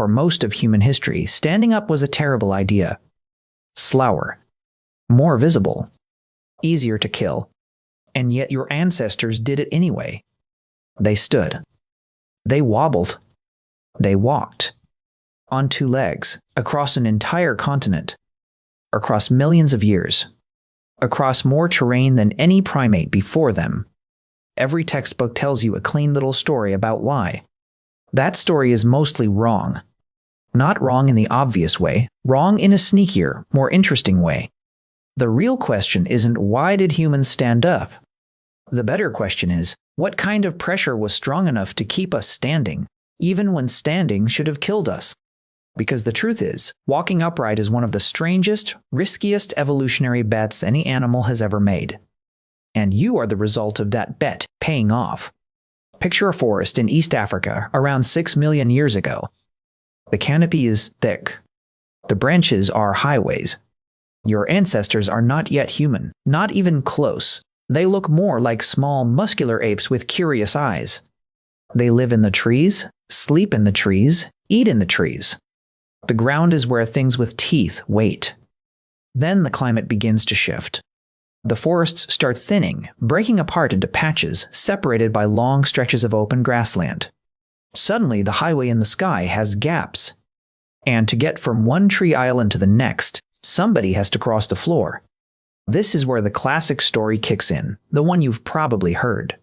for most of human history, standing up was a terrible idea. Slower, more visible, easier to kill, and yet your ancestors did it anyway. They stood. They wobbled. They walked. On two legs, across an entire continent, across millions of years, across more terrain than any primate before them. Every textbook tells you a clean little story about why. That story is mostly wrong. Not wrong in the obvious way, wrong in a sneakier, more interesting way. The real question isn't why did humans stand up? The better question is, what kind of pressure was strong enough to keep us standing, even when standing should have killed us? Because the truth is, walking upright is one of the strangest, riskiest evolutionary bets any animal has ever made. And you are the result of that bet paying off. Picture a forest in East Africa around 6 million years ago. The canopy is thick. The branches are highways. Your ancestors are not yet human, not even close. They look more like small, muscular apes with curious eyes. They live in the trees, sleep in the trees, eat in the trees. The ground is where things with teeth wait. Then the climate begins to shift. The forests start thinning, breaking apart into patches, separated by long stretches of open grassland. Suddenly, the highway in the sky has gaps. And to get from one tree island to the next, somebody has to cross the floor. This is where the classic story kicks in, the one you've probably heard.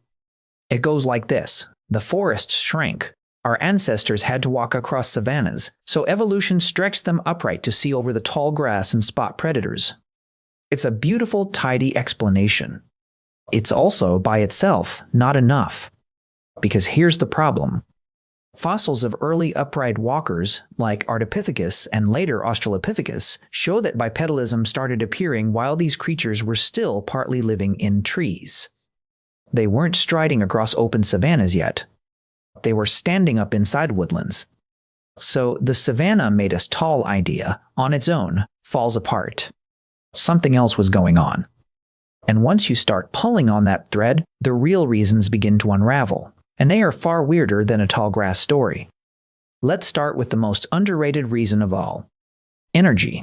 It goes like this. The forests shrank. Our ancestors had to walk across savannas, so evolution stretched them upright to see over the tall grass and spot predators. It's a beautiful, tidy explanation. It's also, by itself, not enough. Because here's the problem. Fossils of early upright walkers, like Ardipithecus and later Australopithecus, show that bipedalism started appearing while these creatures were still partly living in trees. They weren't striding across open savannas yet. They were standing up inside woodlands. So the savanna made us tall idea, on its own, falls apart. Something else was going on. And once you start pulling on that thread, the real reasons begin to unravel, and they are far weirder than a tall grass story. Let's start with the most underrated reason of all. Energy.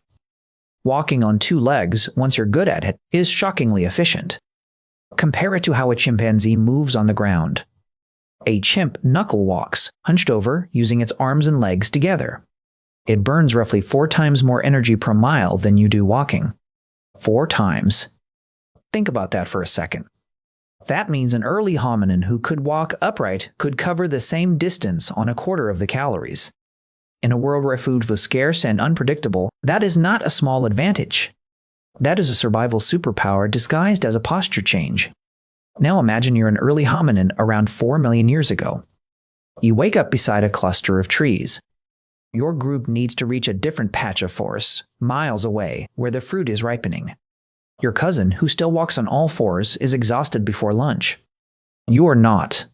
Walking on two legs, once you're good at it, is shockingly efficient. Compare it to how a chimpanzee moves on the ground. A chimp knuckle walks, hunched over, using its arms and legs together. It burns roughly 4 times more energy per mile than you do walking. 4 times. Think about that for a second. That means an early hominin who could walk upright could cover the same distance on a quarter of the calories. In a world where food was scarce and unpredictable, that is not a small advantage. That is a survival superpower disguised as a posture change. Now imagine you're an early hominin around 4 million years ago. You wake up beside a cluster of trees. Your group needs to reach a different patch of forest, miles away, where the fruit is ripening. Your cousin, who still walks on all fours, is exhausted before lunch. You're not.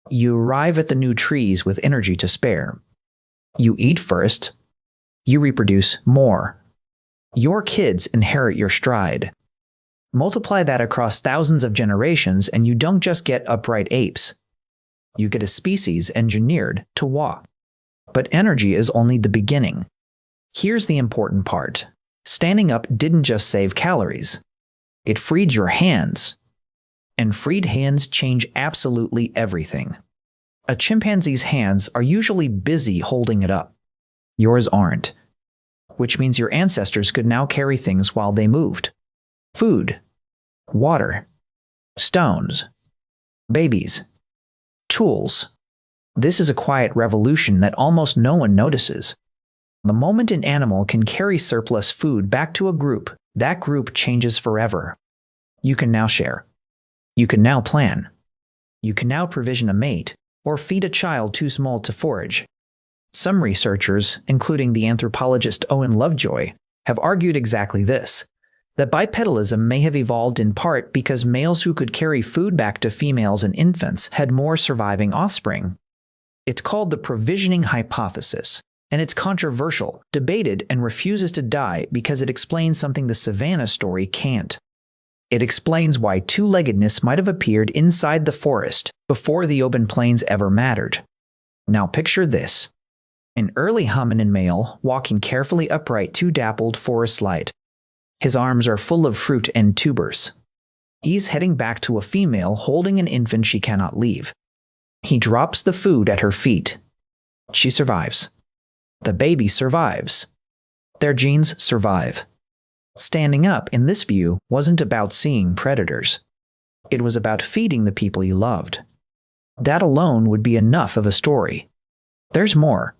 You arrive at the new trees with energy to spare. You eat first. You reproduce more. Your kids inherit your stride. Multiply that across thousands of generations and you don't just get upright apes. You get a species engineered to walk. But energy is only the beginning. Here's the important part. Standing up didn't just save calories. It freed your hands. And freed hands change absolutely everything. A chimpanzee's hands are usually busy holding it up. Yours aren't. Which means your ancestors could now carry things while they moved. Food, water, stones, babies, tools. This is a quiet revolution that almost no one notices. The moment an animal can carry surplus food back to a group, that group changes forever. You can now share. You can now plan. You can now provision a mate, or feed a child too small to forage. Some researchers, including the anthropologist Owen Lovejoy, have argued exactly this, that bipedalism may have evolved in part because males who could carry food back to females and infants had more surviving offspring. It's called the provisioning hypothesis, and it's controversial, debated, and refuses to die because it explains something the savanna story can't. It explains why two-leggedness might have appeared inside the forest before the open plains ever mattered. Now picture this. An early hominin male walking carefully upright to dappled forest light. His arms are full of fruit and tubers. He's heading back to a female holding an infant she cannot leave. He drops the food at her feet. She survives. The baby survives. Their genes survive. Standing up in this view wasn't about seeing predators. It was about feeding the people you loved. That alone would be enough of a story. There's more.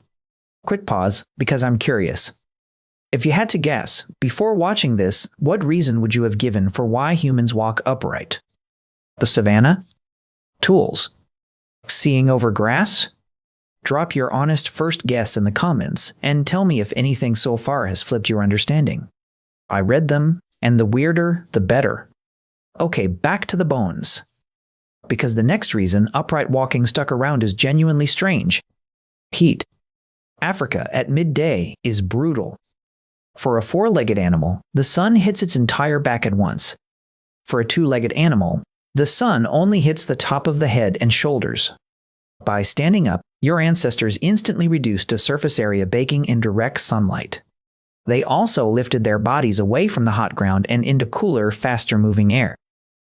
Quick pause, because I'm curious. If you had to guess, before watching this, what reason would you have given for why humans walk upright? The savannah? Tools? Seeing over grass? Drop your honest first guess in the comments and tell me if anything so far has flipped your understanding. I read them, and the weirder, the better. Okay, back to the bones. Because the next reason upright walking stuck around is genuinely strange. Heat. Africa at midday is brutal. For a four-legged animal, the sun hits its entire back at once. For a two-legged animal, the sun only hits the top of the head and shoulders. By standing up, your ancestors instantly reduced a surface area baking in direct sunlight. They also lifted their bodies away from the hot ground and into cooler, faster-moving air.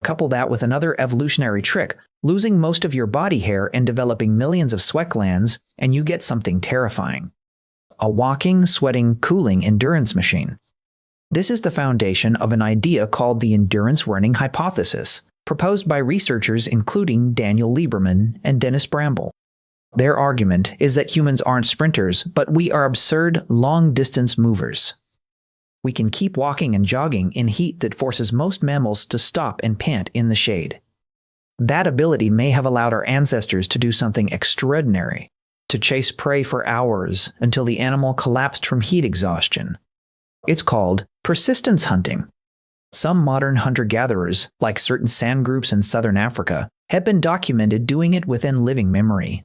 Couple that with another evolutionary trick, losing most of your body hair and developing millions of sweat glands, and you get something terrifying. A walking, sweating, cooling endurance machine. This is the foundation of an idea called the endurance running hypothesis, proposed by researchers including Daniel Lieberman and Dennis Bramble. Their argument is that humans aren't sprinters, but we are absurd, long-distance movers. We can keep walking and jogging in heat that forces most mammals to stop and pant in the shade. That ability may have allowed our ancestors to do something extraordinary, to chase prey for hours until the animal collapsed from heat exhaustion. It's called persistence hunting. Some modern hunter-gatherers, like certain sand groups in southern Africa, have been documented doing it within living memory.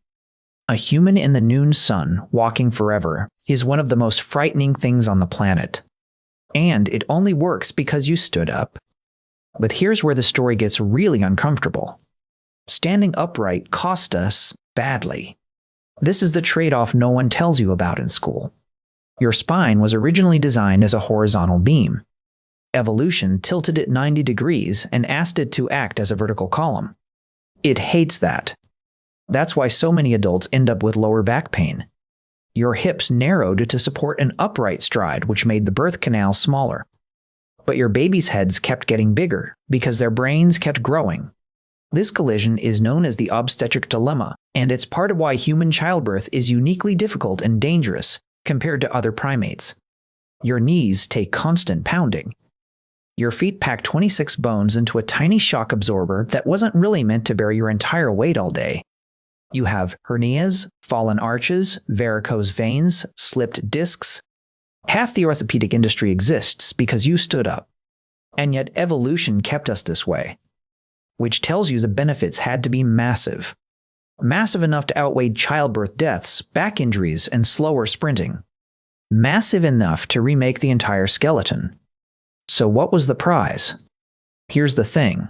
A human in the noon sun walking forever is one of the most frightening things on the planet. And it only works because you stood up. But here's where the story gets really uncomfortable. Standing upright cost us badly. This is the trade-off no one tells you about in school. Your spine was originally designed as a horizontal beam. Evolution tilted it 90 degrees and asked it to act as a vertical column. It hates that. That's why so many adults end up with lower back pain. Your hips narrowed to support an upright stride, which made the birth canal smaller. But your babies' heads kept getting bigger because their brains kept growing. This collision is known as the obstetric dilemma, and it's part of why human childbirth is uniquely difficult and dangerous compared to other primates. Your knees take constant pounding. Your feet pack 26 bones into a tiny shock absorber that wasn't really meant to bear your entire weight all day. You have hernias, fallen arches, varicose veins, slipped discs. Half the orthopedic industry exists because you stood up. And yet evolution kept us this way. Which tells you the benefits had to be massive. Massive enough to outweigh childbirth deaths, back injuries, and slower sprinting. Massive enough to remake the entire skeleton. So what was the prize? Here's the thing.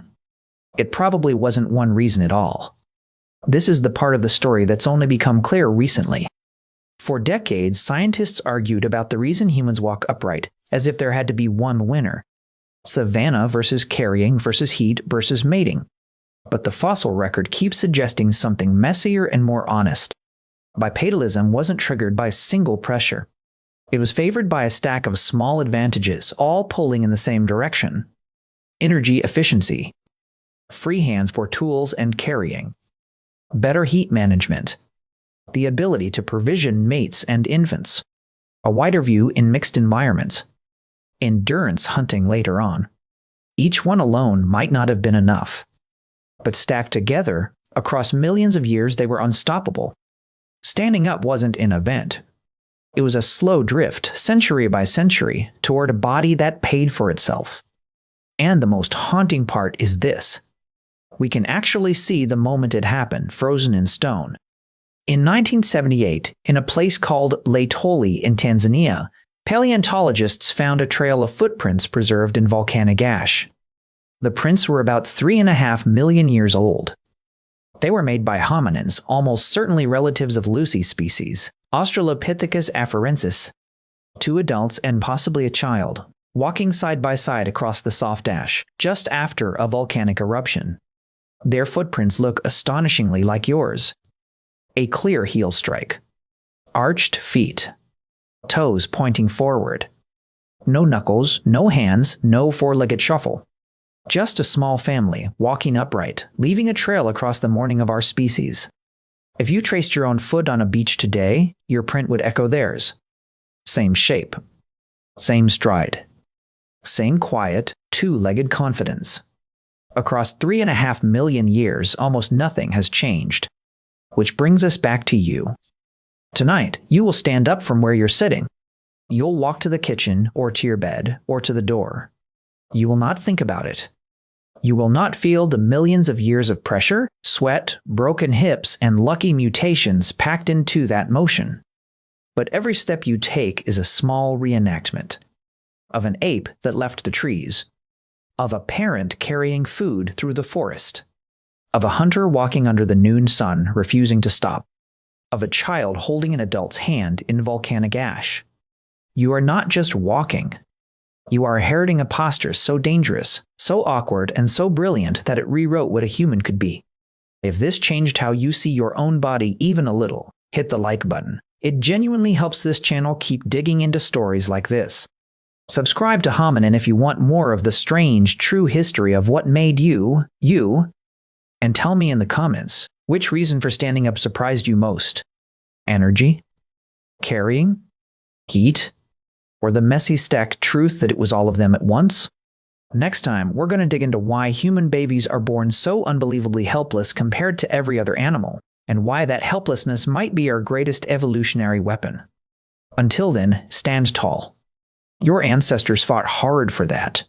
It probably wasn't one reason at all. This is the part of the story that's only become clear recently. For decades, scientists argued about the reason humans walk upright, as if there had to be one winner. Savanna versus carrying versus heat versus mating. But the fossil record keeps suggesting something messier and more honest. Bipedalism wasn't triggered by single pressure. It was favored by a stack of small advantages, all pulling in the same direction. Energy efficiency. Free hands for tools and carrying. Better heat management. The ability to provision mates and infants. A wider view in mixed environments. Endurance hunting later on. Each one alone might not have been enough. But stacked together, across millions of years they were unstoppable. Standing up wasn't an event. It was a slow drift, century by century, toward a body that paid for itself. And the most haunting part is this. We can actually see the moment it happened, frozen in stone. In 1978, in a place called Laetoli in Tanzania, paleontologists found a trail of footprints preserved in volcanic ash. The prints were about 3.5 million years old. They were made by hominins, almost certainly relatives of Lucy's species, Australopithecus afarensis, two adults and possibly a child, walking side by side across the soft ash just after a volcanic eruption. Their footprints look astonishingly like yours. A clear heel strike. Arched feet. Toes pointing forward. No knuckles, no hands, no four-legged shuffle. Just a small family walking upright, leaving a trail across the morning of our species. If you traced your own foot on a beach today, your print would echo theirs. Same shape. Same stride. Same quiet, two-legged confidence. Across 3.5 million years, almost nothing has changed. Which brings us back to you. Tonight, you will stand up from where you're sitting. You'll walk to the kitchen, or to your bed, or to the door. You will not think about it. You will not feel the millions of years of pressure, sweat, broken hips, and lucky mutations packed into that motion. But every step you take is a small reenactment. Of an ape that left the trees. Of a parent carrying food through the forest. Of a hunter walking under the noon sun, refusing to stop. Of a child holding an adult's hand in volcanic ash. You are not just walking. You are inheriting a posture so dangerous, so awkward, and so brilliant that it rewrote what a human could be. If this changed how you see your own body even a little, hit the like button. It genuinely helps this channel keep digging into stories like this. Subscribe to Hominin if you want more of the strange, true history of what made you, you. And tell me in the comments, which reason for standing up surprised you most? Energy? Carrying? Heat? Or the messy stacked truth that it was all of them at once? Next time, we're going to dig into why human babies are born so unbelievably helpless compared to every other animal, and why that helplessness might be our greatest evolutionary weapon. Until then, stand tall. Your ancestors fought hard for that.